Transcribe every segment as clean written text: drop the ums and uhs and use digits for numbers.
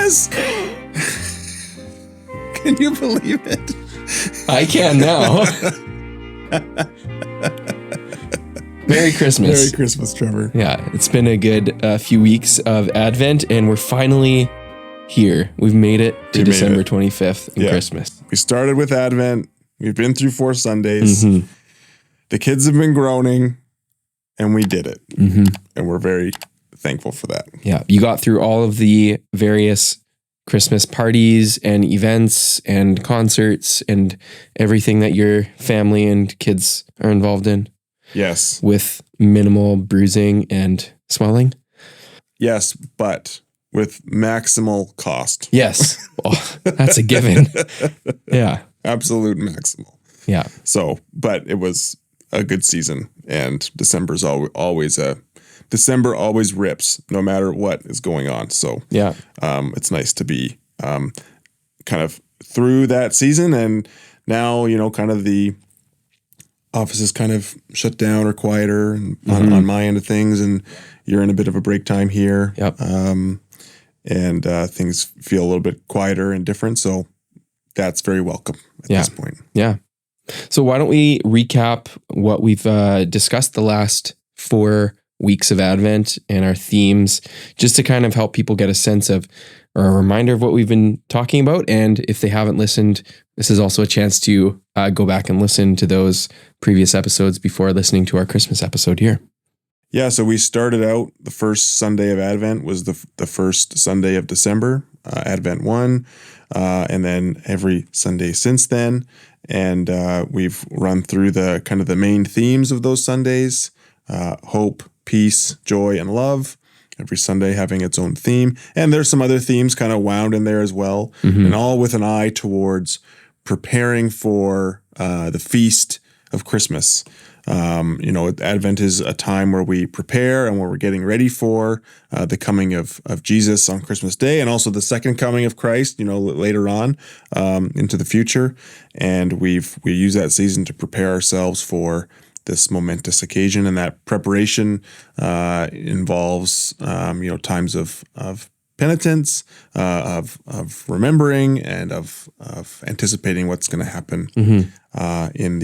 Christmas. Can you believe it? I can now. Merry Christmas. Merry Christmas, Trevor. Yeah, it's been a good few weeks of Advent, and we're finally here. We've made it to December 25th and Christmas. We started with Advent. We've been through 4 Sundays. Mm-hmm. The kids have been groaning, and we did it. Mm-hmm. And we're very thankful for that. Yeah, you got through all of the various Christmas parties and events and concerts and everything that your family and kids are involved in. Yes. With minimal bruising and swelling. Yes, but with maximal cost. Yes. Oh, that's a given. Yeah. Absolute maximal. Yeah. So, but it was a good season, and December always rips no matter what is going on. So yeah, it's nice to be kind of through that season, and now, kind of the office is kind of shut down or quieter on my end of things, and you're in a bit of a break time here. Yep. And things feel a little bit quieter and different. So that's very welcome at this point. Yeah. So why don't we recap what we've discussed the last 4 weeks of Advent and our themes, just to kind of help people get a sense of, or a reminder of what we've been talking about. And if they haven't listened, this is also a chance to go back and listen to those previous episodes before listening to our Christmas episode here. Yeah, so we started out, the first Sunday of Advent was the first Sunday of December, Advent 1, and then every Sunday since then. And we've run through the kind of the main themes of those Sundays, hope, peace, joy, and love. Every Sunday having its own theme. And there's some other themes kind of wound in there as well, and all with an eye towards preparing for the feast of Christmas. Advent is a time where we prepare and where we're getting ready for the coming of Jesus on Christmas Day, and also the second coming of Christ, later on into the future. And we use that season to prepare ourselves for this momentous occasion, and that preparation involves times of penitence, of remembering, and of anticipating what's going to happen in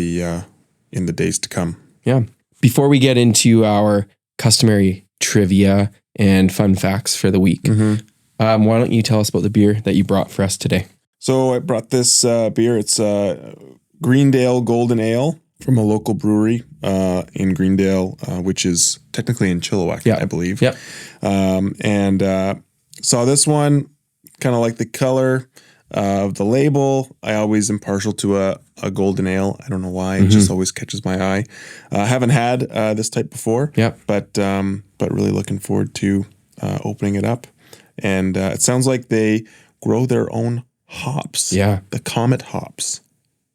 the days to come. Yeah. Before we get into our customary trivia and fun facts for the week, why don't you tell us about the beer that you brought for us today? So I brought this beer. It's Greendale Golden Ale from a local brewery in Greendale, which is technically in Chilliwack, I believe. Yep. And saw this one, kind of like the color of the label. I always am partial to a golden ale. I don't know why. It just always catches my eye. I haven't had this type before, but really looking forward to opening it up. And it sounds like they grow their own hops. Yeah. The Comet hops,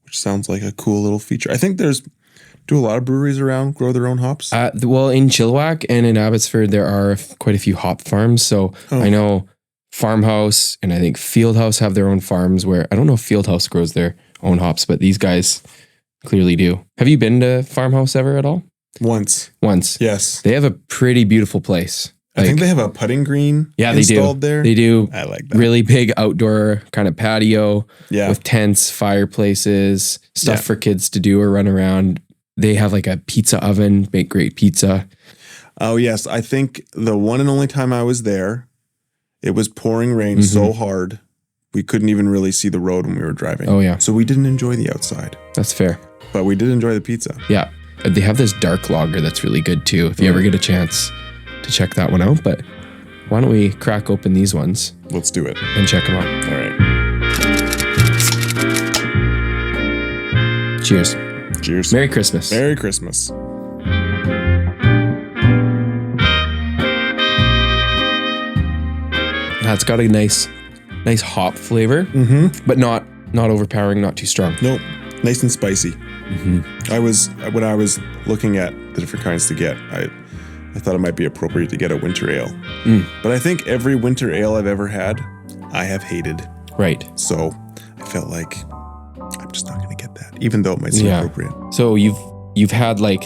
which sounds like a cool little feature. I think do a lot of breweries around grow their own hops? Well, in Chilliwack and in Abbotsford, there are quite a few hop farms. So I know Farmhouse and I think Fieldhouse have their own farms, where I don't know if Fieldhouse grows their own hops, but these guys clearly do. Have you been to Farmhouse ever at all? Once. Yes. They have a pretty beautiful place. I think they have a putting green installed there. They do. I like that. Really big outdoor kind of patio with tents, fireplaces, stuff for kids to do or run around. They have like a pizza oven, make great pizza. Oh, yes. I think the one and only time I was there, it was pouring rain so hard, we couldn't even really see the road when we were driving. Oh, yeah. So we didn't enjoy the outside. That's fair. But we did enjoy the pizza. Yeah. They have this dark lager that's really good too, if you ever get a chance to check that one out. But why don't we crack open these ones? Let's do it. And check them out. All right. Cheers. Cheers. Merry Christmas. Merry Christmas. It's got a nice hop flavor, but not overpowering, not too strong. Nope. Nice and spicy. When I was looking at the different kinds to get, I thought it might be appropriate to get a winter ale. But I think every winter ale I've ever had, I have hated. Right. So I felt like I'm just not going to get that, even though it might seem appropriate. So you've had like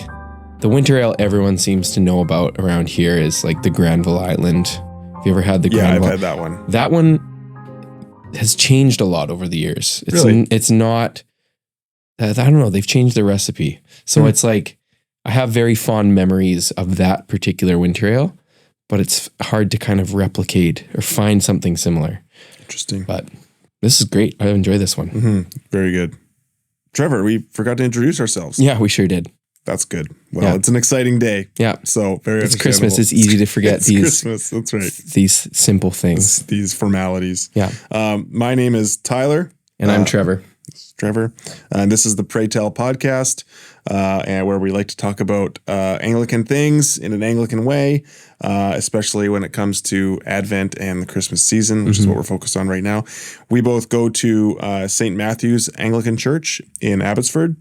the winter ale everyone seems to know about around here is like the Granville Island. Have you ever had the Granville? Yeah, I've had that one. That one has changed a lot over the years. Really? It's not, I don't know, they've changed the recipe. So it's like, I have very fond memories of that particular winter ale, but it's hard to kind of replicate or find something similar. Interesting. But this is great. I enjoy this one. Mm-hmm. Very good. Trevor, we forgot to introduce ourselves. Yeah, we sure did. That's good. Well, It's an exciting day. Yeah. So very It's Christmas. It's easy to forget Christmas. That's right. These simple things. These formalities. Yeah. My name is Tyler. And I'm Trevor. Trevor. And this is the Pray Tell podcast, and where we like to talk about Anglican things in an Anglican way, especially when it comes to Advent and the Christmas season, which is what we're focused on right now. We both go to St. Matthew's Anglican Church in Abbotsford.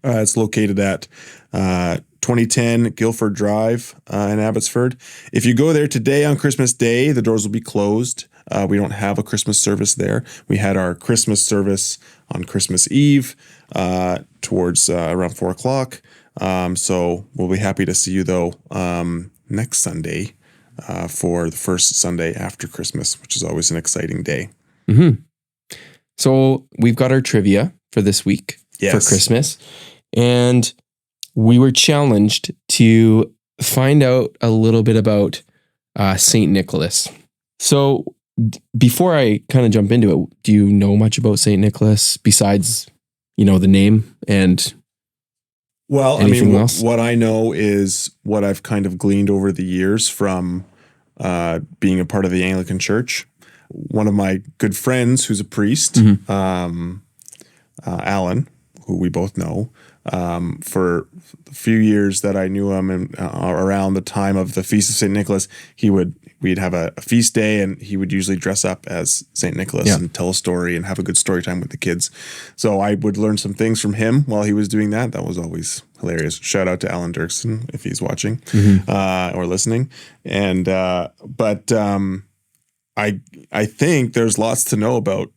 It's located at 2010 Guilford Drive in Abbotsford. If you go there today on Christmas Day, the doors will be closed. We don't have a Christmas service there. We had our Christmas service on Christmas Eve towards around 4 o'clock. So we'll be happy to see you, though, next Sunday for the first Sunday after Christmas, which is always an exciting day. Mm-hmm. So we've got our trivia for this week for Christmas. And we were challenged to find out a little bit about St. Nicholas. So before I kind of jump into it, do you know much about St. Nicholas besides, the name and anything else? What I know is what I've kind of gleaned over the years from being a part of the Anglican Church. One of my good friends who's a priest, Alan, who we both know, for a few years that I knew him, and around the time of the Feast of St. Nicholas, we'd have a feast day, and he would usually dress up as St. Nicholas and tell a story and have a good story time with the kids. So I would learn some things from him while he was doing that. That was always hilarious. Shout out to Alan Dirksen if he's watching or listening. And but I think there's lots to know about.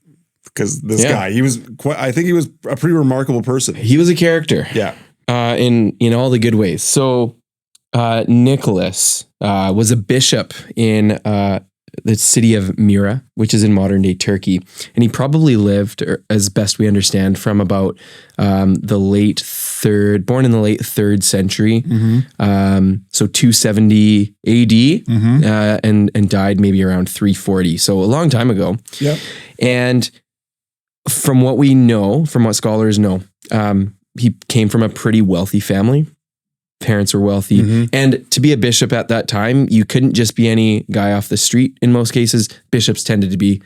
Because this guy, I think he was a pretty remarkable person. He was a character. Yeah. In all the good ways. So Nicholas was a bishop in the city of Myra, which is in modern day Turkey. And he probably lived, or as best we understand, from about born in the late 3rd century. So 270 AD, and died maybe around 340. So a long time ago. Yeah. And from what we know, from what scholars know, he came from a pretty wealthy family. Parents were wealthy. And to be a bishop at that time, you couldn't just be any guy off the street. In most cases, bishops tended to be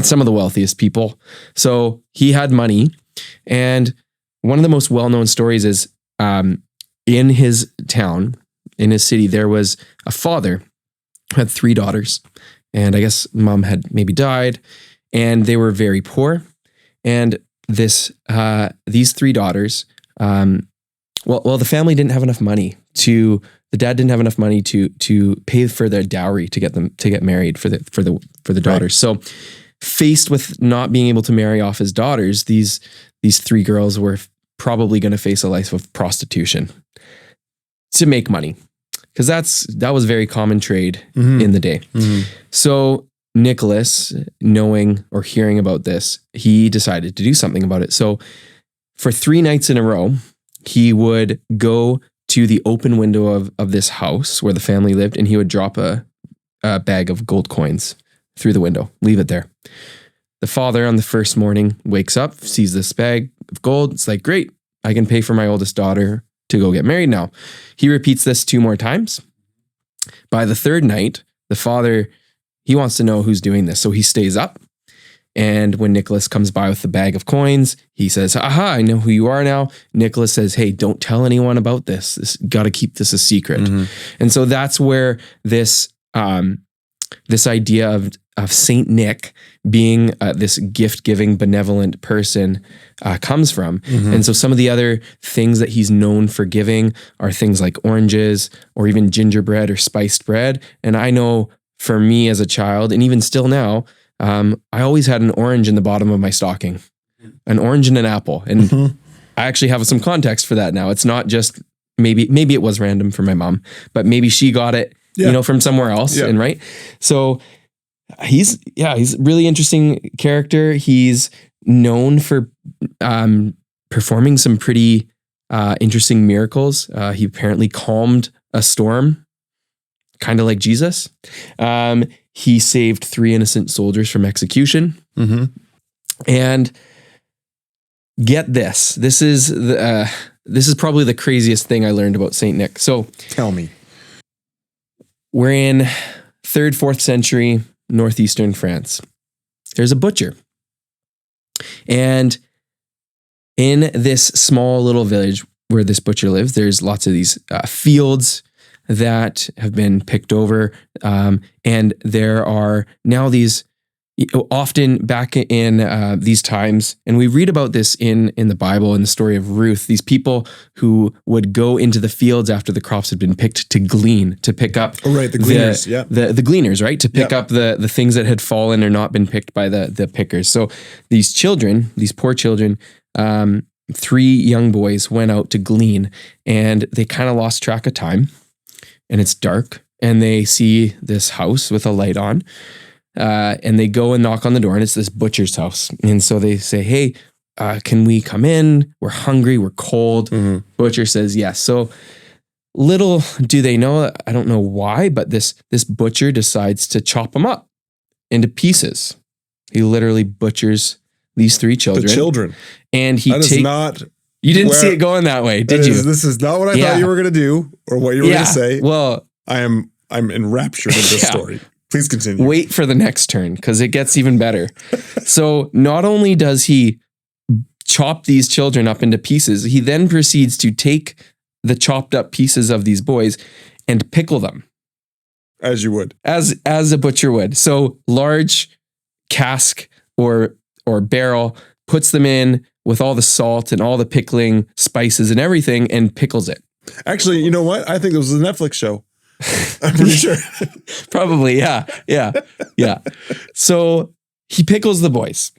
some of the wealthiest people. So he had money. And one of the most well-known stories is in his town, in his city, there was a father who had 3 daughters. And I guess mom had maybe died. And they were very poor. And these 3 daughters, the family didn't have enough money the dad didn't have enough money to pay for their dowry to get married for the daughters. So faced with not being able to marry off his daughters, these 3 girls were probably going to face a life of prostitution to make money. Because that was very common trade in the day. So Nicholas, knowing or hearing about this, he decided to do something about it. So for 3 nights in a row, he would go to the open window of this house where the family lived, and he would drop a bag of gold coins through the window, leave it there. The father on the first morning wakes up, sees this bag of gold. It's like, great, I can pay for my oldest daughter to go get married now. He repeats this 2 more times. By the 3rd night, the father, he wants to know who's doing this. So he stays up. And when Nicholas comes by with the bag of coins, he says, aha, I know who you are now. Nicholas says, hey, don't tell anyone about this. Got to keep this a secret. And so that's where this idea of Saint Nick being this gift-giving, benevolent person comes from. And so some of the other things that he's known for giving are things like oranges or even gingerbread or spiced bread. And I know for me as a child, and even still now, I always had an orange in the bottom of my stocking, an orange and an apple. And I actually have some context for that now. It's not just maybe it was random for my mom, but maybe she got it, from somewhere else. And right. So He's a really interesting character. He's known for performing some pretty interesting miracles. He apparently calmed a storm, kind of like Jesus. He saved 3 innocent soldiers from execution. Mm-hmm. And get this. This is probably the craziest thing I learned about Saint Nick. So Tell me. we're in 3rd, 4th century northeastern France. There's a butcher. And in this small little village where this butcher lives, there's lots of these fields that have been picked over. And there are now these, often back in these times, and we read about this in the Bible, in the story of Ruth, these people who would go into the fields after the crops had been picked to glean, to pick up the gleaners, the gleaners, right? To pick up the things that had fallen or not been picked by the pickers. So these children, these poor children, 3 young boys went out to glean, and they kind of lost track of time, and it's dark, and they see this house with a light on. And they go and knock on the door, and it's this butcher's house. And so they say, hey, can we come in? We're hungry. We're cold. Mm-hmm. Butcher says yes. So little do they know, I don't know why, but this butcher decides to chop them up into pieces. He literally butchers these 3 children. The children. And he takes... not... You didn't see it going that way, did you? This is not what I thought you were going to do, or what you were going to say. Well... I'm enraptured in this story. Please continue. Wait for the next turn, because it gets even better. So not only does he chop these children up into pieces, he then proceeds to take the chopped up pieces of these boys and pickle them. As you would. As a butcher would. So large cask or barrel, puts them in with all the salt and all the pickling spices and everything, and pickles it. Actually, you know what? I think it was a Netflix show. I'm pretty sure. Probably, yeah. So he pickles the boys.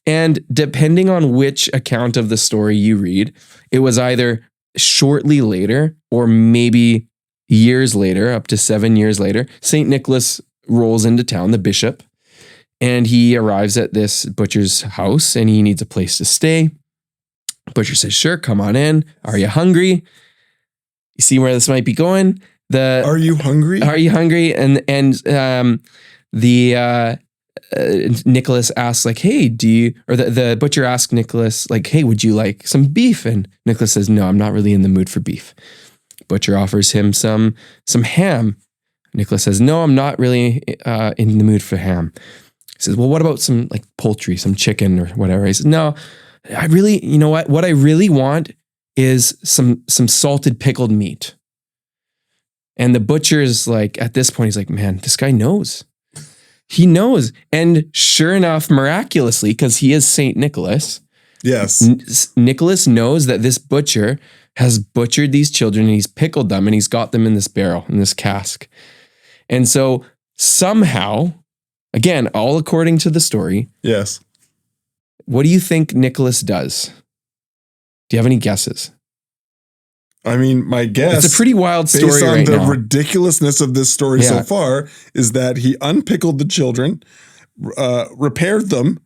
And depending on which account of the story you read, it was either shortly later or maybe years later, up to 7 years later, St. Nicholas rolls into town, the bishop, and he arrives at this butcher's house, and he needs a place to stay. Butcher says, sure, come on in. Are you hungry? You see where this might be going? Are you hungry? Are you hungry? And Nicholas asks, like, hey, the butcher asks Nicholas, like, hey, would you like some beef? And Nicholas says, no, I'm not really in the mood for beef. Butcher offers him some ham. Nicholas says, no, I'm not really in the mood for ham. He says, well, what about some like poultry, some chicken or whatever? He says, no, I really, you know what I really want is some salted pickled meat. And the butcher is like, at this point, he's like, man, this guy knows. He knows. And sure enough, miraculously, because he is Saint Nicholas. Yes. Nicholas knows that this butcher has butchered these children, and he's pickled them, and he's got them in this barrel, in this cask. And so somehow, again, all according to the story. Yes. What do you think Nicholas does? Do you have any guesses? I mean, my guess, it's a pretty wild story based on right the now. Ridiculousness of this story so far, is that he unpickled the children, repaired them,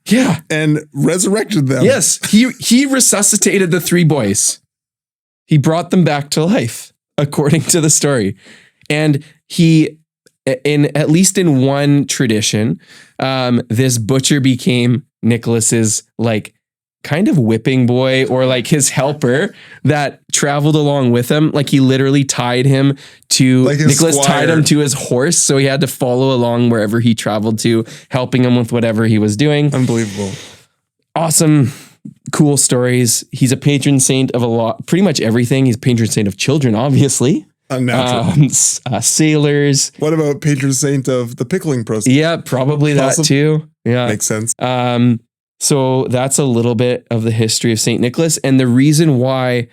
and resurrected them. Yes, he resuscitated the 3 boys. He brought them back to life, according to the story. And he, at least in one tradition, this butcher became Nicholas's like kind of whipping boy, or like his helper that traveled along with him. Like he literally tied him to, like Nicholas tied him to his horse. So he had to follow along wherever he traveled to, helping him with whatever he was doing. Unbelievable. Awesome, cool stories. He's a patron saint of pretty much everything. He's a patron saint of children, obviously. Unnatural. Sailors. What about patron saint of the pickling process? Yeah, probably that too. Yeah. Makes sense. So that's a little bit of the history of St. Nicholas. And the reason why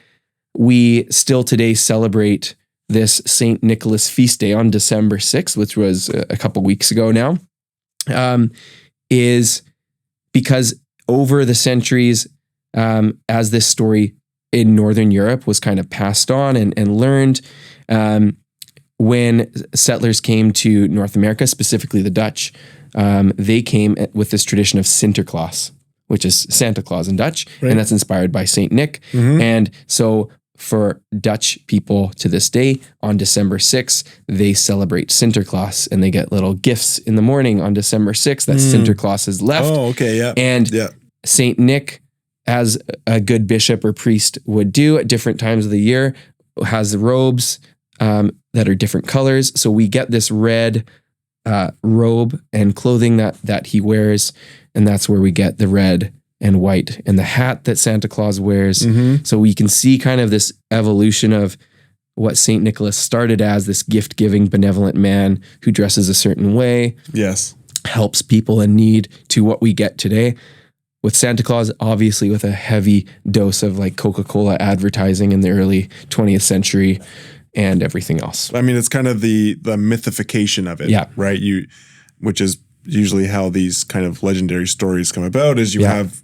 we still today celebrate this St. Nicholas feast day on December 6th, which was a couple weeks ago now, is because over the centuries, as this story in Northern Europe was kind of passed on and learned, when settlers came to North America, specifically the Dutch, they came with this tradition of Sinterklaas, which is Santa Claus in Dutch, Right. and that's inspired by Saint Nick. And so for Dutch people to this day, on December 6th, they celebrate Sinterklaas, and they get little gifts in the morning on December 6th that Sinterklaas has left. Oh, okay, yeah. And Yeah. Saint Nick, as a good bishop or priest would do at different times of the year, has robes that are different colors. So we get this red robe and clothing that he wears, and that's where we get the red and white and the hat that Santa Claus wears. So we can see kind of this evolution of what Saint Nicholas started as, this gift-giving, benevolent man who dresses a certain way, Yes. helps people in need, to what we get today with Santa Claus, obviously with a heavy dose of like Coca-Cola advertising in the early 20th century and everything else. I mean, it's kind of the mythification of it, Yeah. right? Which is usually how these kind of legendary stories come about, is you have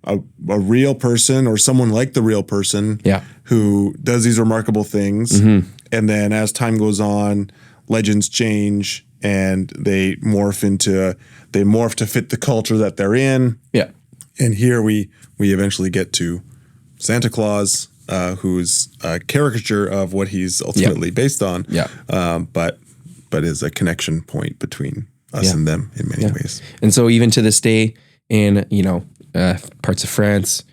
a real person or someone like the real person who does these remarkable things. And then as time goes on, legends change and they morph to fit the culture that they're in. Yeah. And here we eventually get to Santa Claus, who's a caricature of what he's ultimately based on. But is a connection point between us and them in many ways. And so even to this day, in parts of France,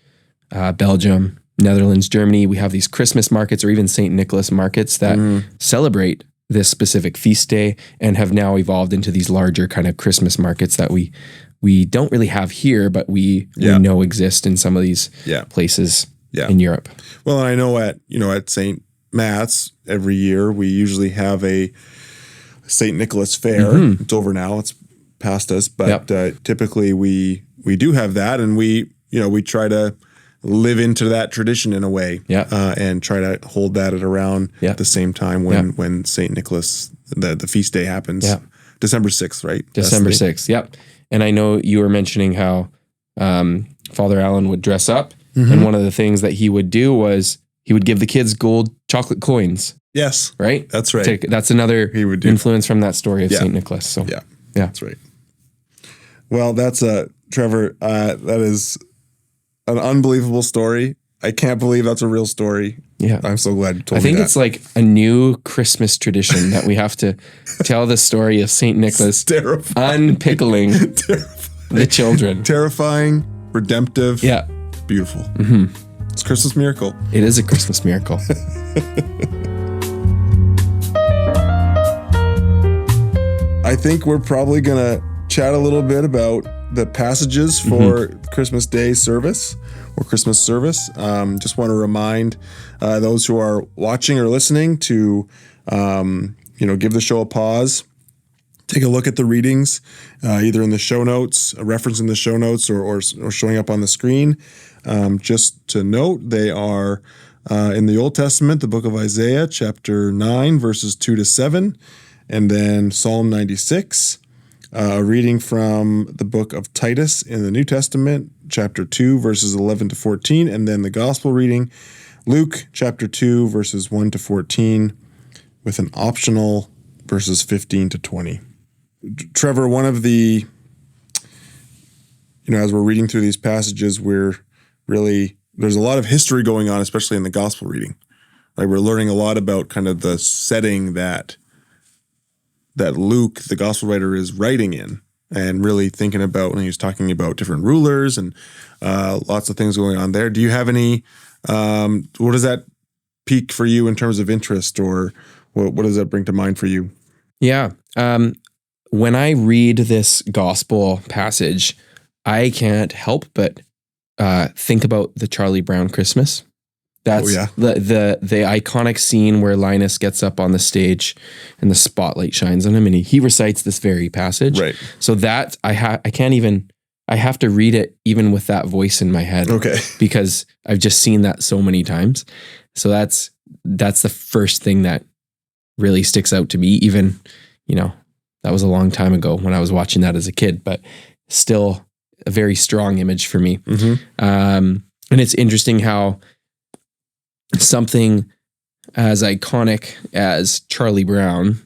Belgium, Netherlands, Germany, we have these Christmas markets or even St. Nicholas markets that celebrate this specific feast day and have now evolved into these larger kind of Christmas markets that we don't really have here, but we know exist in some of these places in Europe. Well, and I know at St. Matt's every year we usually have a St. Nicholas fair. It's over now. It's past us, but typically we do have that, and we try to live into that tradition in a way, and try to hold that at around the same time when St. Nicholas, the feast day happens. December 6th, right? December 6th, yep. And I know you were mentioning how Father Allen would dress up, and one of the things that he would do was he would give the kids gold chocolate coins. Yes. Right? That's right. That's another influence from that story of St. Nicholas. So yeah, that's right. Well, that's Trevor, that is an unbelievable story. I can't believe that's a real story. Yeah. I'm so glad you told me that. I think it's like a new Christmas tradition that we have to tell the story of St. Nicholas unpickling the children. Terrifying, redemptive. Yeah. Beautiful. It's a Christmas miracle. It is a Christmas miracle. I think we're probably going to chat a little bit about the passages for Christmas Day service or Christmas service. Just want to remind those who are watching or listening to, give the show a pause. Take a look at the readings, either in the show notes, a reference in the show notes, or showing up on the screen. Just to note, they are in the Old Testament, the book of Isaiah, chapter 9, verses 2 to 7, and then Psalm 96, a reading from the book of Titus in the New Testament, chapter 2, verses 11 to 14, and then the gospel reading, Luke, chapter 2, verses 1 to 14, with an optional verses 15 to 20. Trevor, one of the, as we're reading through these passages, there's a lot of history going on, especially in the gospel reading. Like, we're learning a lot about kind of the setting that Luke, the gospel writer, is writing in, and really thinking about when he's talking about different rulers and lots of things going on there. Do you have any, what does that pique for you in terms of interest, or what does that bring to mind for you? Yeah. When I read this gospel passage, I can't help but think about the Charlie Brown Christmas. That's the iconic scene where Linus gets up on the stage and the spotlight shines on him, and he recites this very passage. Right. So that I have to read it even with that voice in my head. Okay. Because I've just seen that so many times. So that's the first thing that really sticks out to me. Even, that was a long time ago when I was watching that as a kid, but still a very strong image for me. And it's interesting how something as iconic as Charlie Brown,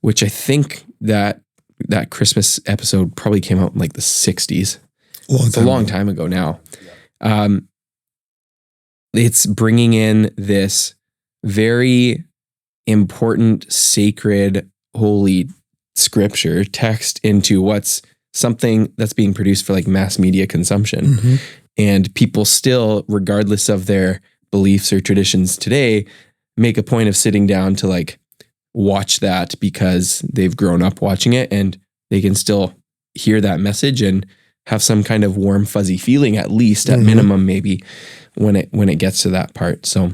which I think that that Christmas episode probably came out in like the 60s. It's a long time ago now. It's bringing in this very important, sacred, holy scripture text into what's something that's being produced for like mass media consumption. And people still, regardless of their beliefs or traditions today, make a point of sitting down to like watch that because they've grown up watching it, and they can still hear that message and have some kind of warm, fuzzy feeling, at least at minimum, maybe when it gets to that part. So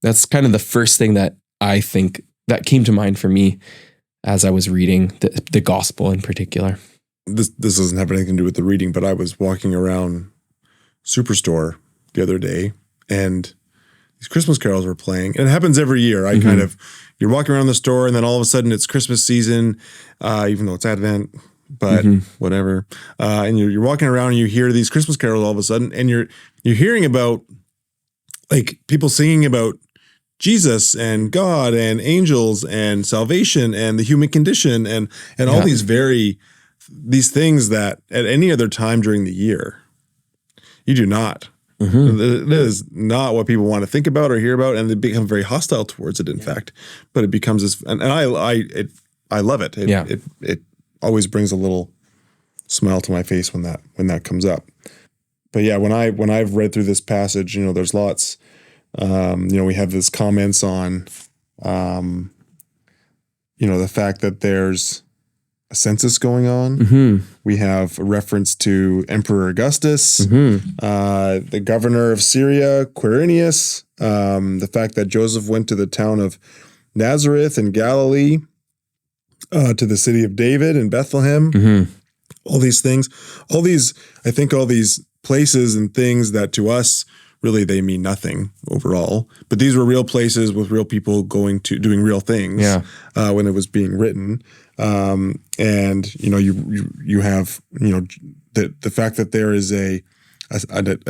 that's kind of the first thing that I think that came to mind for me as I was reading the gospel in particular. This doesn't have anything to do with the reading, but I was walking around Superstore the other day, and these Christmas carols were playing. And it happens every year. You're walking around the store, and then all of a sudden it's Christmas season, even though it's Advent, but whatever. And you're walking around and you hear these Christmas carols all of a sudden, and you're hearing about like people singing about Jesus and God and angels and salvation and the human condition and all these things that at any other time during the year, you do not. It is not what people want to think about or hear about, and they become very hostile towards it, in fact. But it becomes this, and I love it. It always brings a little smile to my face when that comes up. But yeah, when I've read through this passage, there's lots. We have this comments on, the fact that there's a census going on. We have a reference to Emperor Augustus, the governor of Syria, Quirinius, the fact that Joseph went to the town of Nazareth in Galilee, to the city of David in Bethlehem. All these things, all these places and things that to us, really, they mean nothing overall. But these were real places with real people doing real things when it was being written. And you have the fact that there is a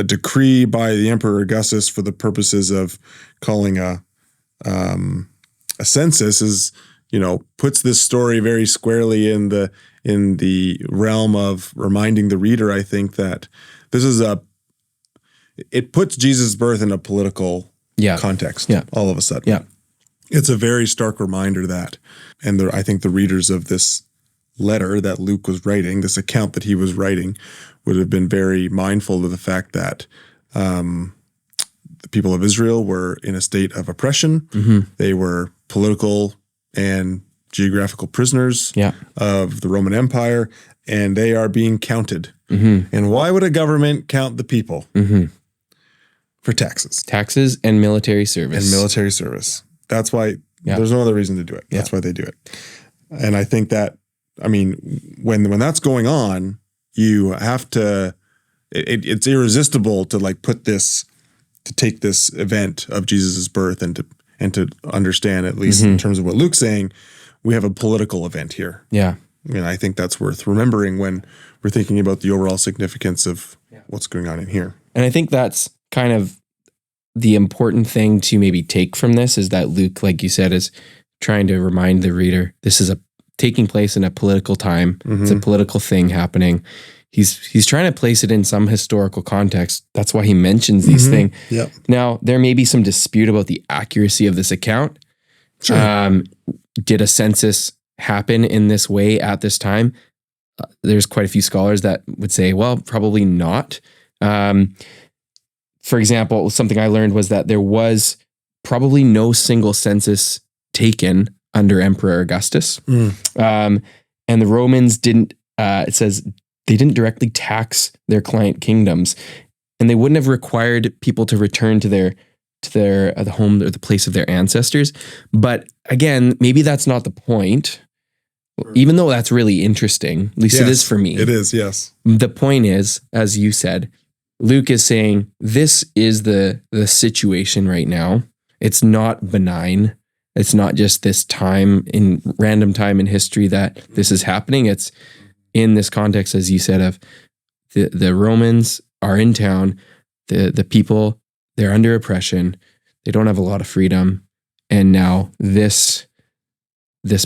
decree by the Emperor Augustus for the purposes of calling a census is puts this story very squarely in the realm of reminding the reader, I think, that this is it puts Jesus' birth in a political context all of a sudden. Yeah. It's a very stark reminder that, and I think the readers of this letter that Luke was writing, this account that he was writing, would have been very mindful of the fact that the people of Israel were in a state of oppression. They were political and geographical prisoners of the Roman Empire, and they are being counted. And why would a government count the people? For taxes. Taxes and military service. That's why there's no other reason to do it. That's why they do it. And I think that, when that's going on, you have to, it's irresistible to take this event of Jesus' birth and to understand, at least in terms of what Luke's saying, we have a political event here. Yeah. And I think that's worth remembering when we're thinking about the overall significance of what's going on in here. And I think that's kind of the important thing to maybe take from this is that Luke, like you said, is trying to remind the reader this is taking place in a political time. It's a political thing happening. He's trying to place it in some historical context. That's why he mentions these things. Yep. Now, there may be some dispute about the accuracy of this account. Sure. Did a census happen in this way at this time? There's quite a few scholars that would say, well, probably not. For example, something I learned was that there was probably no single census taken under Emperor Augustus. And the Romans didn't, it says they didn't directly tax their client kingdoms, and they wouldn't have required people to return to the home or the place of their ancestors. But again, maybe that's not the point, even though that's really interesting. At least it is for me. It is, yes. The point is, as you said, Luke is saying this is the situation right now. It's not benign. It's not just this random time in history that this is happening. It's in this context, as you said, of the Romans are in town. The people, they're under oppression. They don't have a lot of freedom. And now this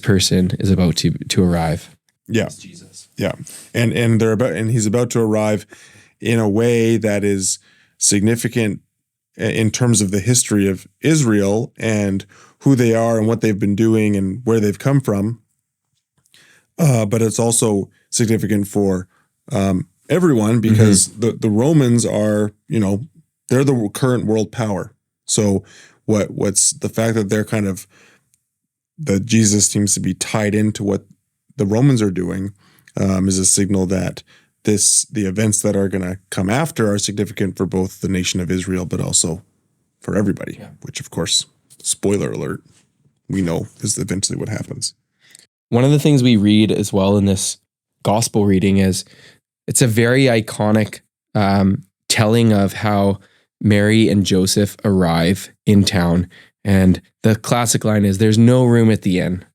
person is about to arrive. Yeah. It's Jesus. Yeah. And he's about to arrive in a way that is significant in terms of the history of Israel and who they are and what they've been doing and where they've come from. But it's also significant for everyone because the Romans are, they're the current world power. So what's the fact that they're that Jesus seems to be tied into what the Romans are doing is a signal that the events that are going to come after are significant for both the nation of Israel, but also for everybody, which of course, spoiler alert, we know is eventually what happens. One of the things we read as well in this gospel reading is it's a very iconic telling of how Mary and Joseph arrive in town. And the classic line is, there's no room at the inn.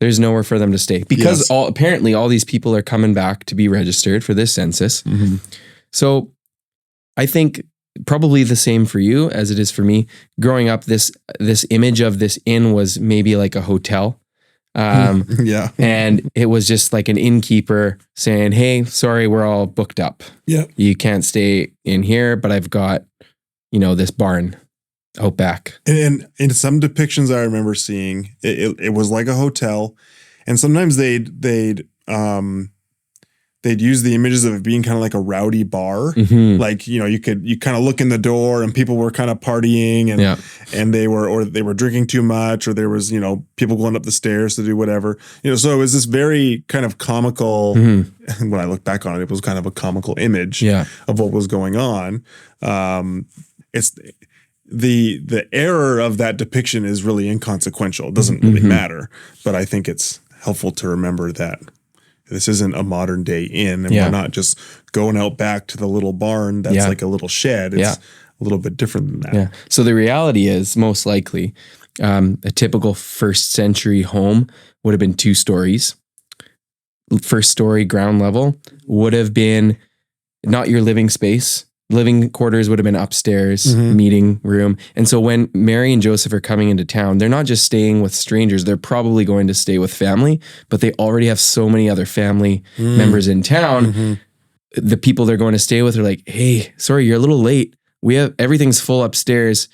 There's nowhere for them to stay because apparently all these people are coming back to be registered for this census. Mm-hmm. So I think probably the same for you as it is for me. Growing up, this image of this inn was maybe like a hotel. And it was just like an innkeeper saying, hey, sorry, we're all booked up. Yeah. You can't stay in here, but I've got, this barn out back. And in some depictions I remember seeing, it was like a hotel. And sometimes they'd use the images of it being kind of like a rowdy bar. Mm-hmm. Like, you kind of look in the door and people were kind of partying and they were drinking too much, or there was, people going up the stairs to do whatever, so it was this very kind of comical, when I look back on it, it was kind of a comical image of what was going on. It's the error of that depiction is really inconsequential. It doesn't really matter, but I think it's helpful to remember that this isn't a modern day inn, and we're not just going out back to the little barn that's like a little shed. It's a little bit different than that. Yeah. So the reality is, most likely, a typical first century home would have been 2 stories. First story, ground level, would have been not your living space. Living quarters would have been upstairs, meeting room. And so when Mary and Joseph are coming into town, they're not just staying with strangers. They're probably going to stay with family, but they already have so many other family members in town. Mm-hmm. The people they're going to stay with are like, hey, sorry, you're a little late. Everything's full upstairs.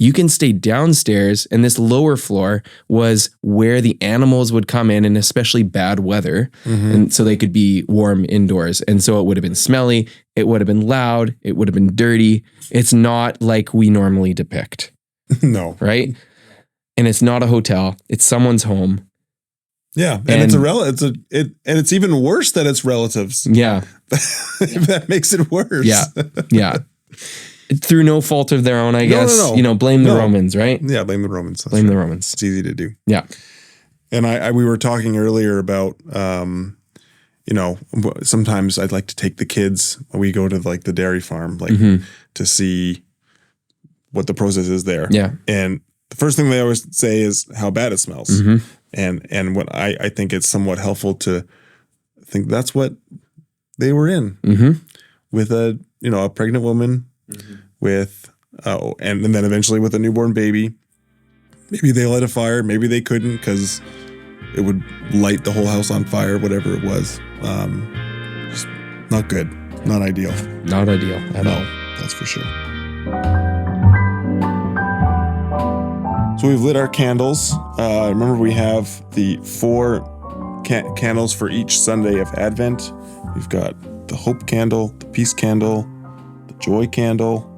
You can stay downstairs. And this lower floor was where the animals would come in especially bad weather. Mm-hmm. And so they could be warm indoors. And so it would have been smelly. It would have been loud. It would have been dirty. It's not like we normally depict. No. Right? And it's not a hotel. It's someone's home. Yeah. And it's even worse that it's relatives. Yeah. That makes it worse. Yeah. Yeah. Through no fault of their own, I guess. No. Blame the Romans, right? Yeah, blame the Romans. Blame the Romans. It's easy to do. Yeah. And we were talking earlier about, sometimes I'd like to take the kids. We go to like the dairy farm, to see what the process is there. Yeah. And the first thing they always say is how bad it smells. Mm-hmm. And what I think it's somewhat helpful to think that's what they were in with a pregnant woman. Mm-hmm. With and then eventually with a newborn baby. Maybe they lit a fire, maybe they couldn't because it would light the whole house on fire, whatever it was. Just not good, not ideal. Not ideal at all. That's for sure. So we've lit our candles. Remember, we have the 4 candles for each Sunday of Advent. We've got the hope candle, the peace candle, joy candle,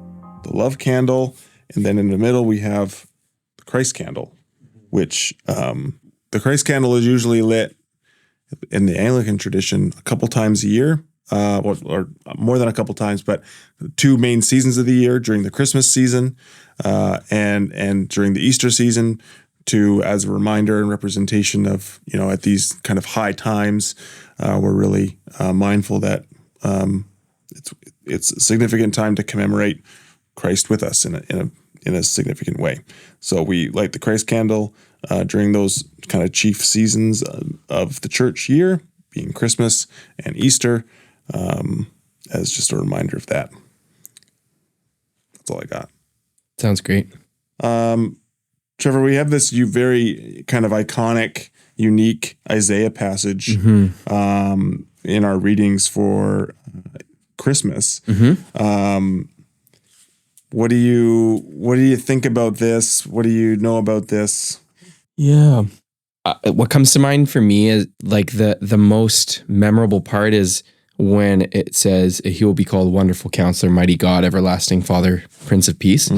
the love candle, and then in the middle we have the Christ candle, which the Christ candle is usually lit in the Anglican tradition a couple times a year, or more than a couple times, but 2 main seasons of the year, during the Christmas season and during the Easter season, as a reminder and representation of, at these kind of high times, we're really mindful that it's a significant time to commemorate Christ with us in a significant way. So we light the Christ candle during those kind of chief seasons of the church year, being Christmas and Easter, as just a reminder of that. That's all I got. Sounds great. Trevor, we have this very kind of iconic unique Isaiah passage in our readings for Christmas. What do you think about this? What do you know about this? Yeah. What comes to mind for me is like the most memorable part is when it says he will be called Wonderful Counselor, Mighty God, Everlasting Father, Prince of Peace.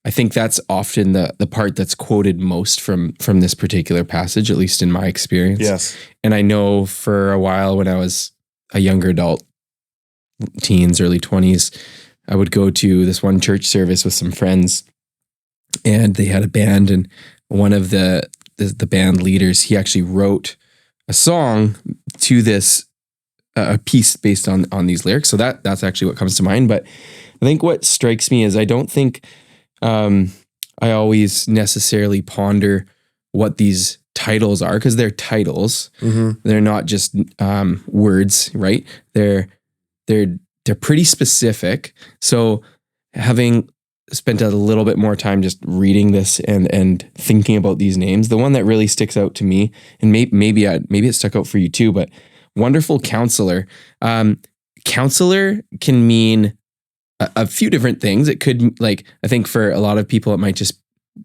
I think that's often the part that's quoted most from this particular passage, at least in my experience. Yes. And I know for a while when I was a younger adult, teens, early 20s, I would go to this one church service with some friends, and they had a band, and one of the band leaders, he actually wrote a song to this a piece based on these lyrics. So that's actually what comes to mind. But I think what strikes me is I don't think I always necessarily ponder what these titles are, because they're titles. They're not just words, right? They're pretty specific. So having spent a little bit more time just reading this and thinking about these names, the one that really sticks out to me, and maybe it stuck out for you too, but Wonderful Counselor. Counselor can mean a few different things. It could, like, I think for a lot of people, it might just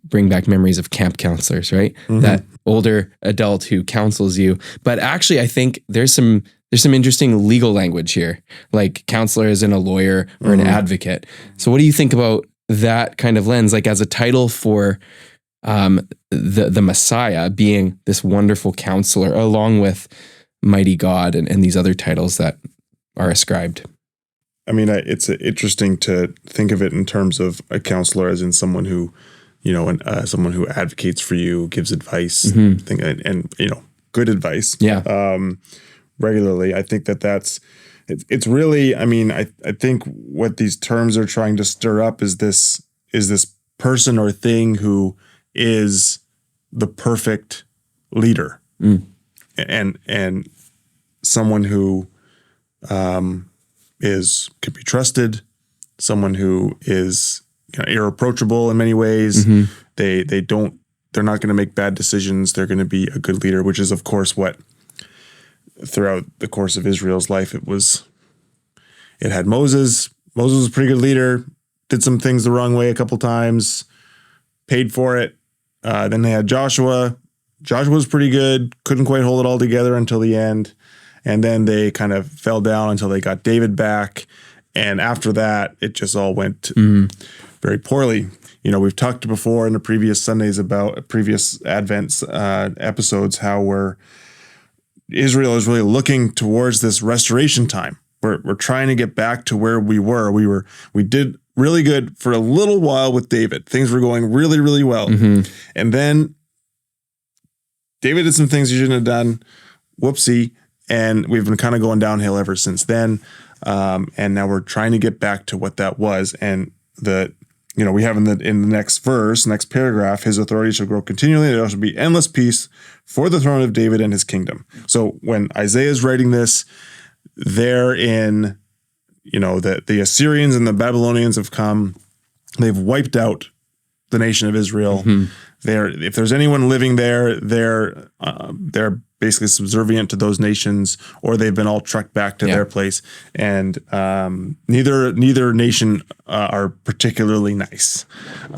bring back memories of camp counselors, right? That older adult who counsels you. But actually, I think there's some interesting legal language here, like counselor as in a lawyer or an advocate. So what do you think about that kind of lens, like as a title for the Messiah being this wonderful counselor, along with Mighty God and these other titles that are ascribed? I mean, it's interesting to think of it in terms of a counselor as in someone who, someone who advocates for you, gives advice, and good advice. Yeah. Regularly. I think it's really, I mean, I think what these terms are trying to stir up is this person or thing who is the perfect leader, and someone who could be trusted, someone who is irreproachable in many ways. They're not going to make bad decisions. They're going to be a good leader, which is of course what throughout the course of Israel's life it had Moses. Moses was a pretty good leader, did some things the wrong way a couple times, paid for it. Then they had Joshua. Joshua was pretty good, couldn't quite hold it all together until the end. And then they kind of fell down until they got David back. And after that, it just all went very poorly. We've talked before in the previous Sundays about previous Advent episodes how Israel is really looking towards this restoration time. We're trying to get back to where we were. We did really good for a little while with David. Things were going really, really well. And then David did some things he shouldn't have done. Whoopsie. And we've been kind of going downhill ever since then. And now we're trying to get back to what that was. And we have in the next verse, next paragraph, his authority shall grow continually. There shall be endless peace for the throne of David and his kingdom. So when Isaiah is writing this, they're in, the Assyrians and the Babylonians have come. They've wiped out the nation of Israel. If there's anyone living there, they're basically subservient to those nations, or they've been all trucked back to their place. And neither nation are particularly nice.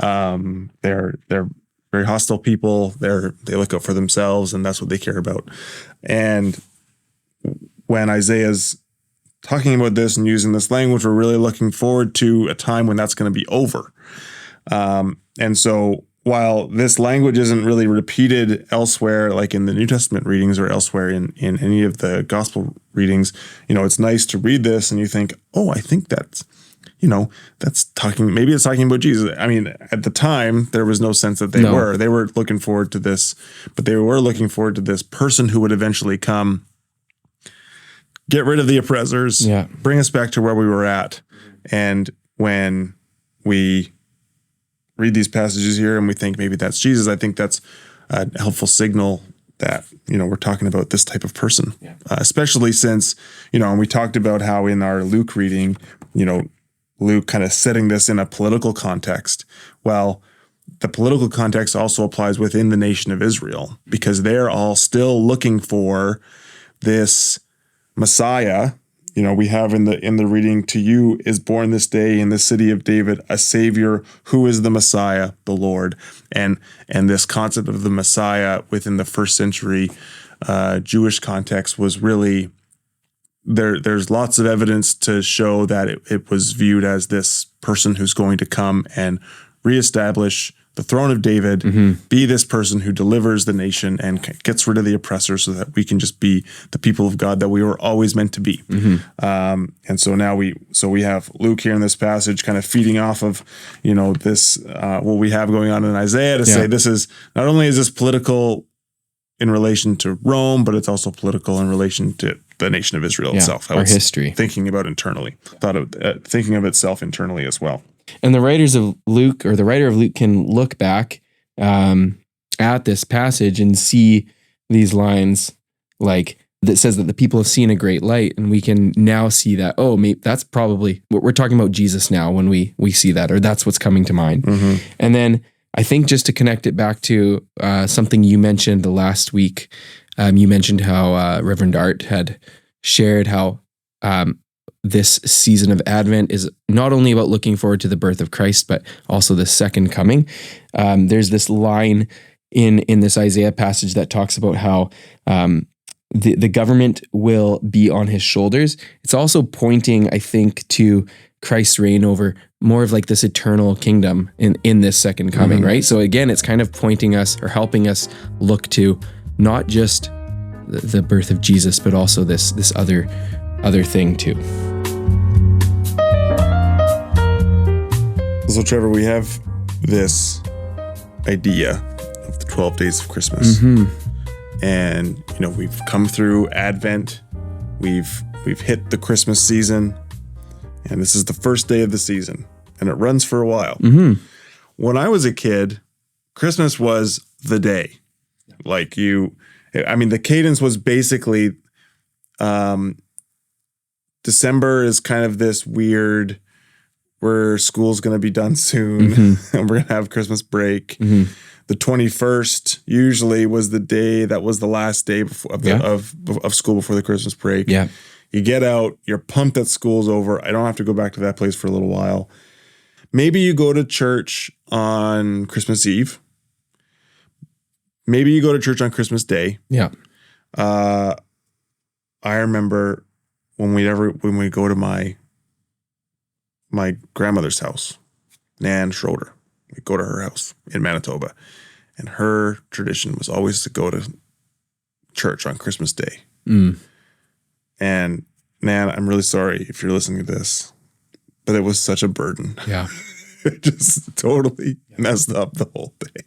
They're very hostile people. They look out for themselves, and that's what they care about. And when Isaiah's talking about this and using this language, we're really looking forward to a time when that's going to be over. And so while this language isn't really repeated elsewhere, like in the New Testament readings or elsewhere in any of the gospel readings, it's nice to read this and you think, oh, I think that's maybe it's talking about Jesus. I mean, at the time, there was no sense that they were looking forward to this, but they were looking forward to this person who would eventually come, get rid of the oppressors, bring us back to where we were at. And when we read these passages here and we think maybe that's Jesus, I think that's a helpful signal that, we're talking about this type of person, especially since, and we talked about how in our Luke reading, Luke kind of setting this in a political context. Well, the political context also applies within the nation of Israel, because they're all still looking for this Messiah. You know, we have in the reading, "To you is born this day in the city of David a Savior who is the Messiah, the Lord." And this concept of the Messiah within the first century Jewish context was really there's lots of evidence to show that it was viewed as this person who's going to come and reestablish the throne of David, be this person who delivers the nation and gets rid of the oppressor, so that we can just be the people of God that we were always meant to be. And so now we have Luke here in this passage kind of feeding off of, you know, this, what we have going on in Isaiah to say this is, not only is this political in relation to Rome, but it's also political in relation to the nation of Israel itself. Our history. Thinking about internally, thinking of itself internally as well. And the writer of Luke can look back at this passage and see these lines like that says that the people have seen a great light, and we can now see that, oh, maybe that's probably we're talking about Jesus now when we see that, or that's what's coming to mind. And then I think just to connect it back to something you mentioned the last week, you mentioned how Reverend Art had shared how this season of Advent is not only about looking forward to the birth of Christ, but also the second coming. There's this line in this Isaiah passage that talks about how the government will be on his shoulders. It's also pointing, I think, to Christ's reign over more of like this eternal kingdom in this second coming, right? So again, it's kind of pointing us or helping us look to not just the birth of Jesus, but also this other thing too. So Trevor, we have this idea of the 12 days of Christmas. And, you know, we've come through Advent. We've hit the Christmas season. And this is the first day of the season. And it runs for a while. When I was a kid, Christmas was the day. Like the cadence was basically December is kind of this weird, where school's going to be done soon and we're going to have Christmas break. The 21st usually was the day that was the last day of school before the Christmas break. You get out, you're pumped that school's over. I don't have to go back to that place for a little while. Maybe you go to church on Christmas Eve. Maybe you go to church on Christmas Day. I remember when we go to my grandmother's house, Nan Schroeder. We go to her house in Manitoba, and her tradition was always to go to church on Christmas Day. And Nan, I'm really sorry if you're listening to this, but it was such a burden. It just totally messed up the whole thing.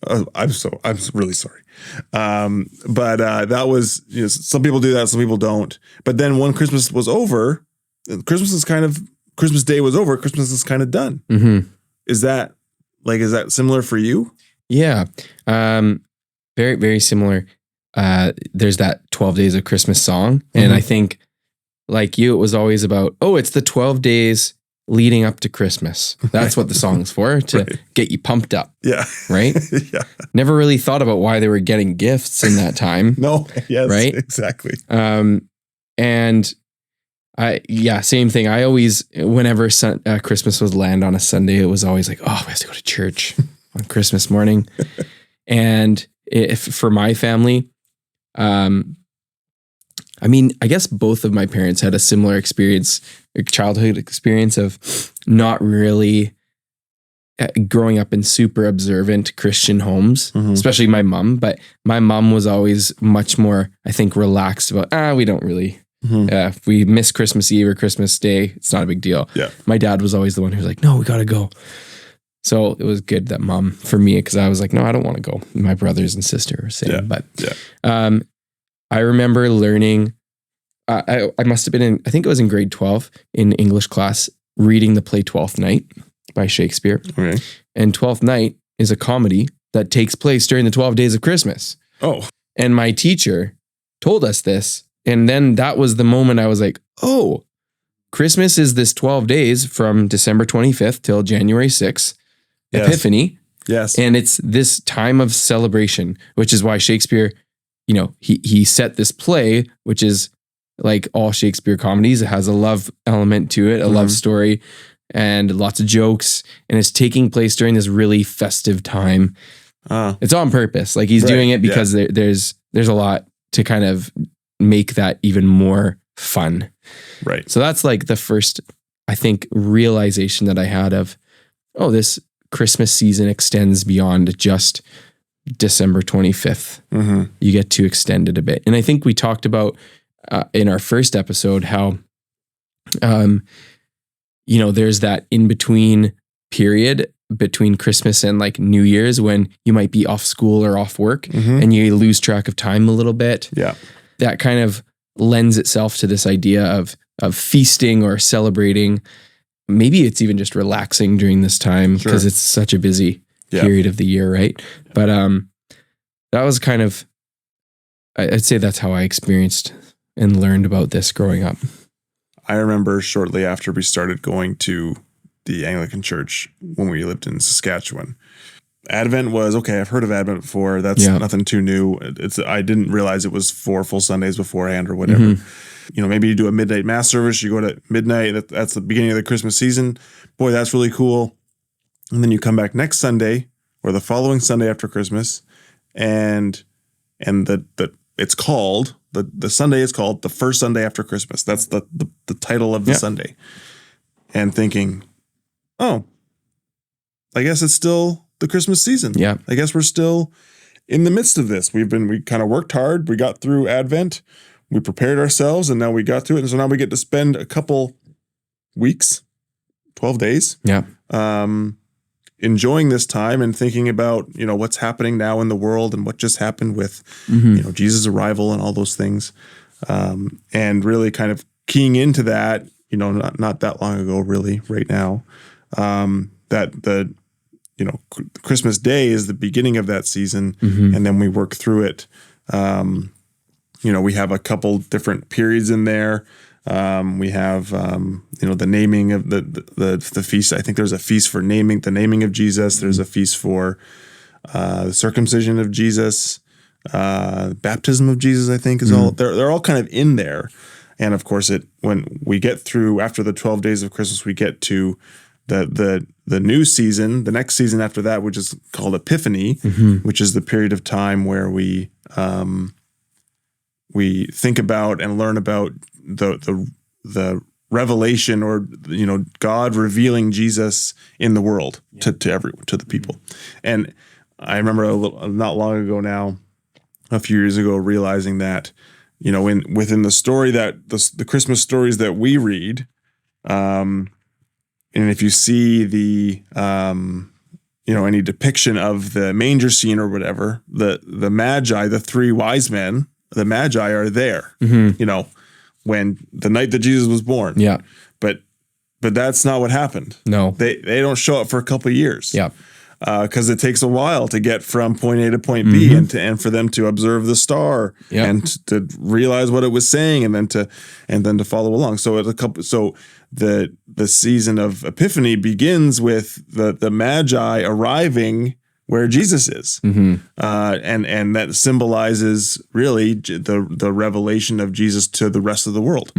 I'm really sorry. But that was, you know, some people do that, some people don't. But then when Christmas was over, Christmas Day was over, Christmas is kind of done. Is that similar for you? Very, very similar. There's that 12 Days of Christmas song. And I think, like you, it was always about, it's the 12 days leading up to Christmas. That's what the song's for, to get you pumped up. Right? Never really thought about why they were getting gifts in that time. Right? Exactly. And same thing. I always, whenever Christmas was land on a Sunday, it was always like, we have to go to church on Christmas morning. And if for my family, I guess both of my parents had a similar experience, a childhood experience of not really growing up in super observant Christian homes, especially my mom. But my mom was always much more, I think, relaxed about, we don't really, if we miss Christmas Eve or Christmas Day, it's not a big deal. My dad was always the one who was like, no, we got to go. So it was good that mom, for me, because I was like, no, I don't want to go. My brothers and sister were saying, I remember learning, I must have been I think it was in grade 12 in English class, reading the play Twelfth Night by Shakespeare. And Twelfth Night is a comedy that takes place during the 12 days of Christmas. And my teacher told us this. And then that was the moment I was like, Christmas is this 12 days from December 25th till January 6th. Epiphany. Yes. And it's this time of celebration, which is why Shakespeare, he set this play, which is like all Shakespeare comedies. It has a love element to it, a love story, and lots of jokes. And it's taking place during this really festive time. It's on purpose. Like he's doing it because there's a lot to kind of make that even more fun. Right. So that's like the first, I think, realization that I had of, this Christmas season extends beyond just December 25th. You get to extend it a bit. And I think we talked about in our first episode how, there's that in-between period between Christmas and like New Year's when you might be off school or off work and you lose track of time a little bit. Yeah. That kind of lends itself to this idea of feasting or celebrating. Maybe it's even just relaxing during this time because it's such a busy period of the year, right? But that was kind of, I'd say that's how I experienced and learned about this growing up. I remember shortly after we started going to the Anglican church when we lived in Saskatchewan. Advent was, okay, I've heard of Advent before. That's nothing too new. I didn't realize it was 4 full Sundays beforehand or whatever. Maybe you do a midnight mass service, you go to midnight, that's the beginning of the Christmas season. Boy, that's really cool. And then you come back next Sunday or the following Sunday after Christmas and it's called, the Sunday is called the first Sunday after Christmas. That's the title of the Sunday. And thinking, I guess it's still the Christmas season. Yeah. I guess we're still in the midst of this. We kind of worked hard. We got through Advent. We prepared ourselves and now we got through it. And so now we get to spend a couple weeks, 12 days. Yeah. Enjoying this time and thinking about, what's happening now in the world and what just happened with, Jesus' arrival and all those things. And really kind of keying into that, not that long ago, really, right now, that Christmas Day is the beginning of that season, and then we work through it. We have a couple different periods in there. We have the naming of the feast. I think there's a feast for the naming of Jesus. There's a feast for the circumcision of Jesus, baptism of Jesus. I think is all they're all kind of in there. And of course, when we get through after the 12 days of Christmas, we get to the new season, the next season after that, which is called Epiphany, which is the period of time where we think about and learn about the revelation or God revealing Jesus in the world to everyone, to the people. And I remember not long ago now, a few years ago, realizing that within the story that the Christmas stories that we read, and if you see the any depiction of the manger scene or whatever, the Magi, the 3 wise men, the Magi are there, when the night that Jesus was born. Yeah. But that's not what happened. No. They don't show up for a couple of years. Yeah. Because it takes a while to get from point A to point B and for them to observe the star and to realize what it was saying and then to follow along. So the season of Epiphany begins with the Magi arriving where Jesus is, and that symbolizes really the revelation of Jesus to the rest of the world.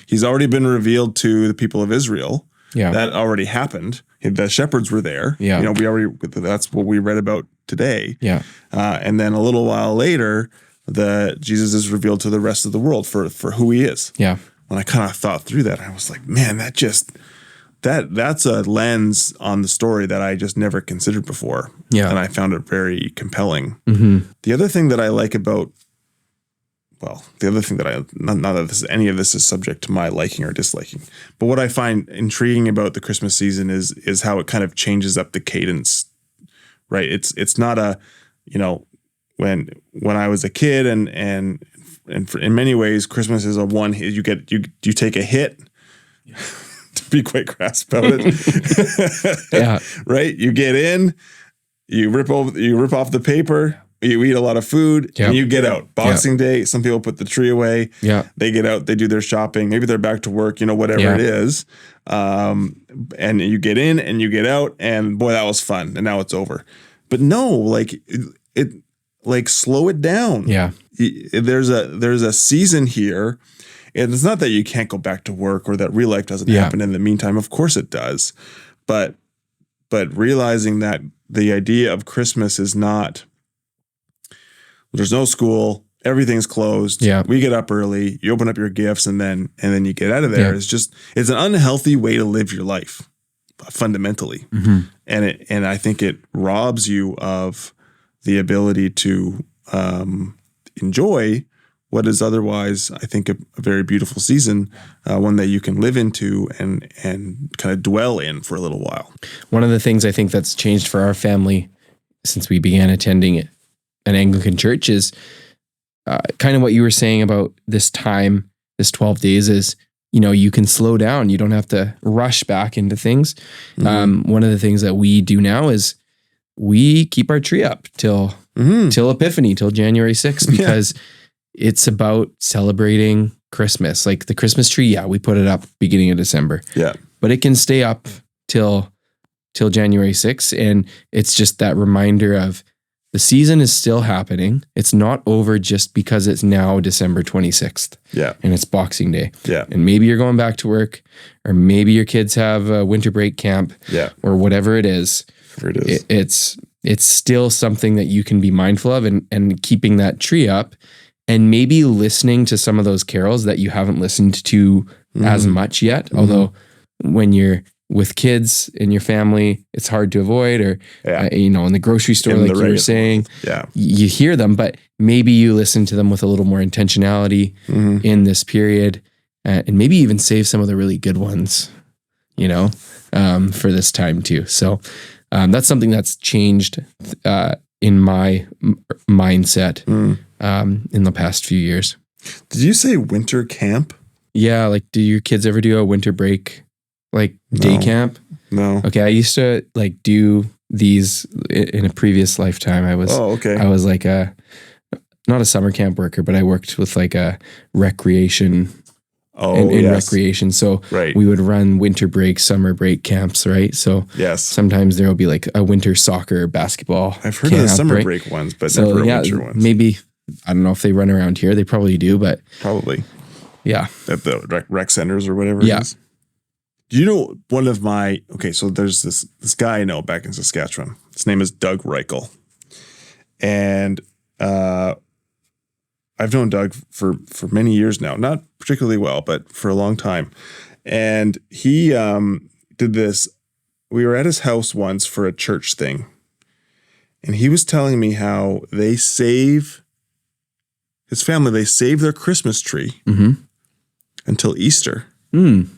He's already been revealed to the people of Israel. Yeah, that already happened. The shepherds were there. Yeah, that's what we read about today. Yeah, and then a little while later, Jesus is revealed to the rest of the world for who he is. Yeah, when I kind of thought through that, I was like, man, that's a lens on the story that I just never considered before. Yeah. And I found it very compelling. The other thing that I like about, not that any of this is subject to my liking or disliking, but what I find intriguing about the Christmas season is how it kind of changes up the cadence, right? It's not when I was a kid and in many ways, Christmas is you take a hit. To be quite crass about it. Yeah. Right? You get in, you rip off the paper, you eat a lot of food, and you get out. Boxing Day, some people put the tree away. Yeah. They get out, they do their shopping. Maybe they're back to work, whatever it is. And you get in and you get out, and boy, that was fun. And now it's over. But no, slow it down. Yeah. There's a season here. And it's not that you can't go back to work or that real life doesn't happen in the meantime. Of course it does. But realizing that the idea of Christmas is not, there's no school, everything's closed. Yeah. We get up early, you open up your gifts, and then you get out of there. Yeah. It's an unhealthy way to live your life, fundamentally. Mm-hmm. And I think it robs you of the ability to enjoy what is otherwise, I think, a very beautiful season, one that you can live into and kind of dwell in for a little while. One of the things I think that's changed for our family since we began attending an Anglican church is kind of what you were saying about this time, this 12 days is, you can slow down. You don't have to rush back into things. Mm-hmm. One of the things that we do now is we keep our tree up till Epiphany, till January 6th, because it's about celebrating Christmas. Like the Christmas tree, we put it up beginning of December. Yeah. But it can stay up till January 6th. And it's just that reminder of the season is still happening. It's not over just because it's now December 26th. Yeah. And it's Boxing Day. Yeah. And maybe you're going back to work, or maybe your kids have a winter break camp. Yeah. Or whatever it is. It's still something that you can be mindful of, and keeping that tree up. And maybe listening to some of those carols that you haven't listened to as much yet. Mm-hmm. Although when you're with kids in your family, it's hard to avoid, or, in the grocery store, like you were saying, you hear them, but maybe you listen to them with a little more intentionality in this period, and maybe even save some of the really good ones, for this time too. So that's something that's changed in my mindset in the past few years. Did you say winter camp? Yeah, like do your kids ever do a winter break, day camp? No. Okay, I used to do these in a previous lifetime. I was like not a summer camp worker, but I worked with a recreation. Recreation. So we would run winter break, summer break camps, right? So sometimes there will be a winter soccer, basketball. I've heard of the summer break ones, but never winter ones. Maybe, I don't know if they run around here. They probably do, but. Probably. Yeah. At the rec centers or whatever it is. Do you know one of my, so there's this guy I know back in Saskatchewan. His name is Doug Reichel. And I've known Doug for many years now, not particularly well, but for a long time. And he did this. We were at his house once for a church thing. And he was telling me how his family save their Christmas tree until Easter. Mm.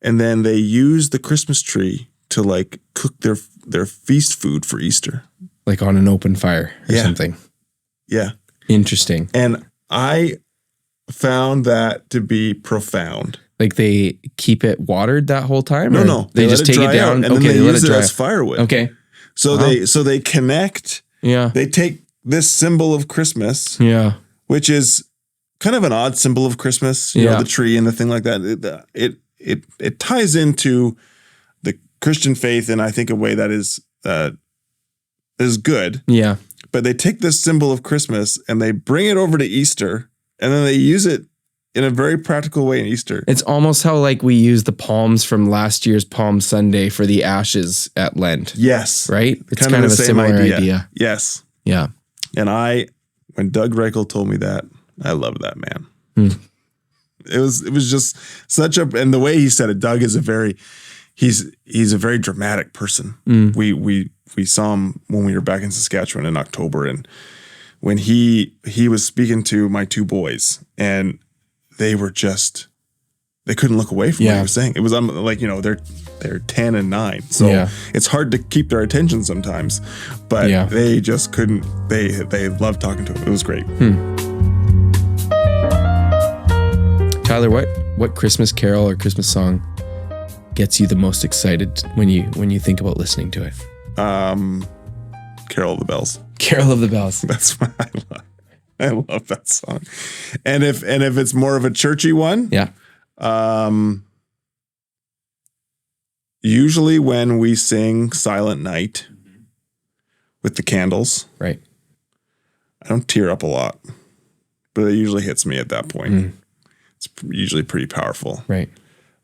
And then they use the Christmas tree to cook their feast food for Easter. Like on an open fire or something. Yeah. Interesting. And I found that to be profound. Like they keep it watered that whole time? No. They just take it down and then they use it as firewood. Okay. So they connect. Yeah. They take this symbol of Christmas. Yeah. Which is kind of an odd symbol of Christmas. You know, the tree and the thing like that. It ties into the Christian faith in, I think, a way that is good. Yeah. But they take this symbol of Christmas and they bring it over to Easter, and then they use it in a very practical way in Easter. It's almost how we use the palms from last year's Palm Sunday for the ashes at Lent. Yes. Right? It's kind of a similar idea. Yes. Yeah. And when Doug Reichel told me that, I loved that man. It was just such and the way he said it, Doug is he's a very dramatic person. We saw him when we were back in Saskatchewan in October, and when he was speaking to my two boys, and they couldn't look away from what he was saying. It was they're 10 and 9, so it's hard to keep their attention sometimes. But they just couldn't. They loved talking to him. It was great. Tyler, what Christmas carol or Christmas song gets you the most excited when you think about listening to it? Carol of the Bells. Carol of the Bells. That's what I love. I love that song. And if it's more of a churchy one, Yeah. Usually when we sing Silent Night with the candles, Right. I don't tear up a lot, but it usually hits me at that point. It's usually pretty powerful. Right.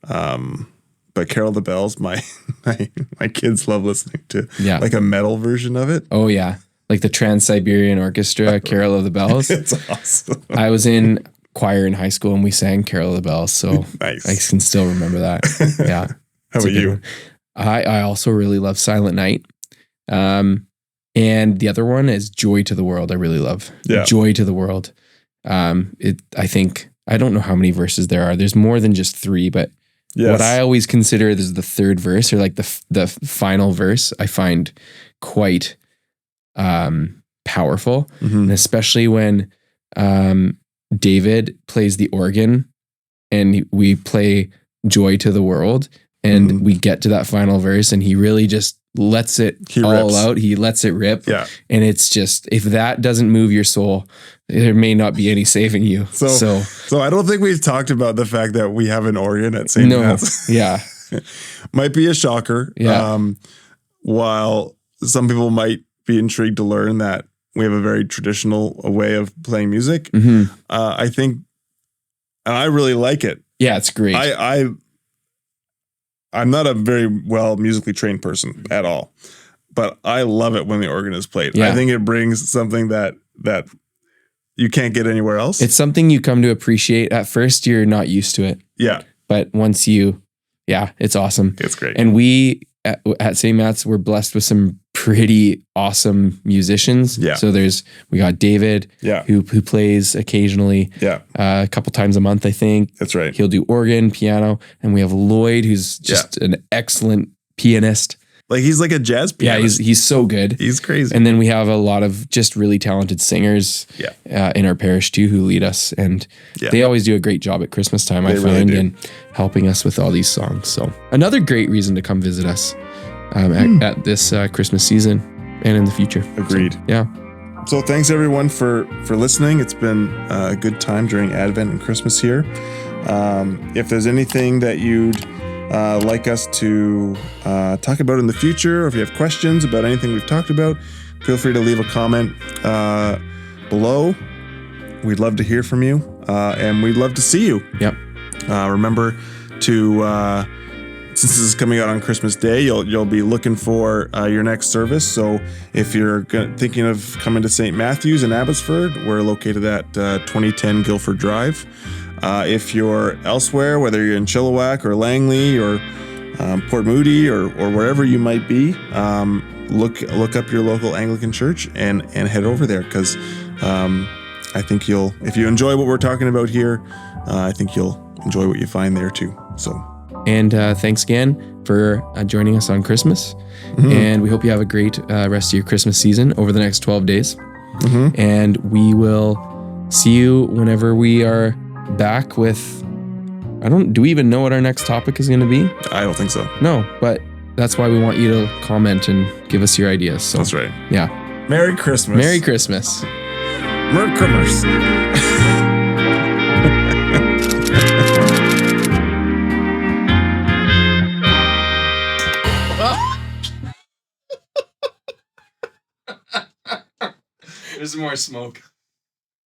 But Carol of the Bells, my kids love listening to like a metal version of it. Oh yeah. Like the Trans-Siberian Orchestra, Carol of the Bells. It's awesome. I was in choir in high school and we sang Carol of the Bells. So nice. I can still remember that. Yeah. How about you? I also really love Silent Night. And the other one is Joy to the World. I really love Joy to the World. I think, I don't know how many verses there are. There's more than just 3, but what I always consider is the third verse, or like the final verse, I find quite powerful. And especially when David plays the organ and we play Joy to the World, and we get to that final verse and he really just lets it all out. He lets it rip. Yeah. And it's just, if that doesn't move your soul, there may not be any saving you. So I don't think we've talked about the fact that we have an organ at St. Matt's. Yeah. Might be a shocker. Yeah. While some people might be intrigued to learn that we have a very traditional way of playing music. I think, and I really like it. Yeah, it's great. I'm not a very well musically trained person at all, but I love it when the organ is played. Yeah. I think it brings something that you can't get anywhere else. It's something you come to appreciate. At first, you're not used to it. Yeah. But once it's awesome. It's great. And we at St. Matt's, we're blessed with some pretty awesome musicians. Yeah. So we got David, who plays occasionally, a couple times a month, I think. That's right. He'll do organ, piano, and we have Lloyd, who's just an excellent pianist. Like he's like a jazz pianist. Yeah, he's so good. He's crazy. And then we have a lot of just really talented singers in our parish too who lead us. And they always do a great job at Christmas time, I find, in helping us with all these songs. So another great reason to come visit us at this Christmas season and in the future. Agreed. So, yeah. So thanks everyone for listening. It's been a good time during Advent and Christmas here. If there's anything that you'd like us to talk about in the future, or if you have questions about anything we've talked about, feel free to leave a comment below. We'd love to hear from you, and we'd love to see you. Yep. Remember to, since this is coming out on Christmas Day, you'll be looking for your next service. So if you're thinking of coming to St. Matthew's in Abbotsford, we're located at 2010 Guilford Drive. If you're elsewhere, whether you're in Chilliwack or Langley or Port Moody or wherever you might be, look up your local Anglican church and head over there, because I think if you enjoy what we're talking about here, I think you'll enjoy what you find there too. So. And thanks again for joining us on Christmas. And we hope you have a great rest of your Christmas season over the next 12 days. And we will see you whenever we are back with, do we even know what our next topic is going to be? I don't think so. No, but that's why we want you to comment and give us your ideas. So, that's right. Yeah. Merry Christmas. Merry Christmas. Merry Christmas. There's more smoke.